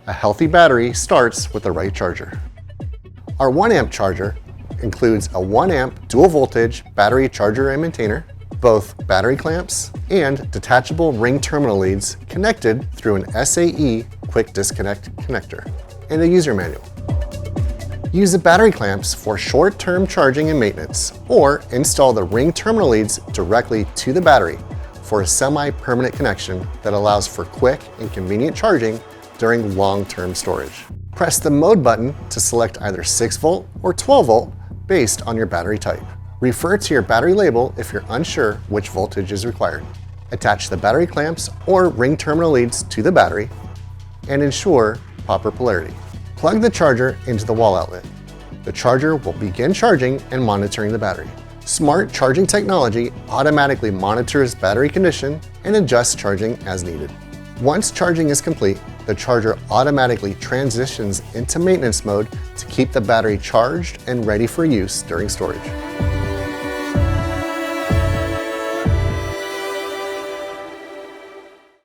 A healthy battery starts with the right charger. Our 1 amp charger includes a 1 amp dual voltage battery charger and maintainer, both battery clamps, and detachable ring terminal leads connected through an SAE quick disconnect connector, and a user manual. Use the battery clamps for short-term charging and maintenance, or install the ring terminal leads directly to the battery for a semi-permanent connection that allows for quick and convenient charging during long-term storage. Press the mode button to select either 6-volt or 12-volt based on your battery type. Refer to your battery label if you're unsure which voltage is required. Attach the battery clamps or ring terminal leads to the battery and ensure proper polarity. Plug the charger into the wall outlet. The charger will begin charging and monitoring the battery. Smart charging technology automatically monitors battery condition and adjusts charging as needed. Once charging is complete, the charger automatically transitions into maintenance mode to keep the battery charged and ready for use during storage.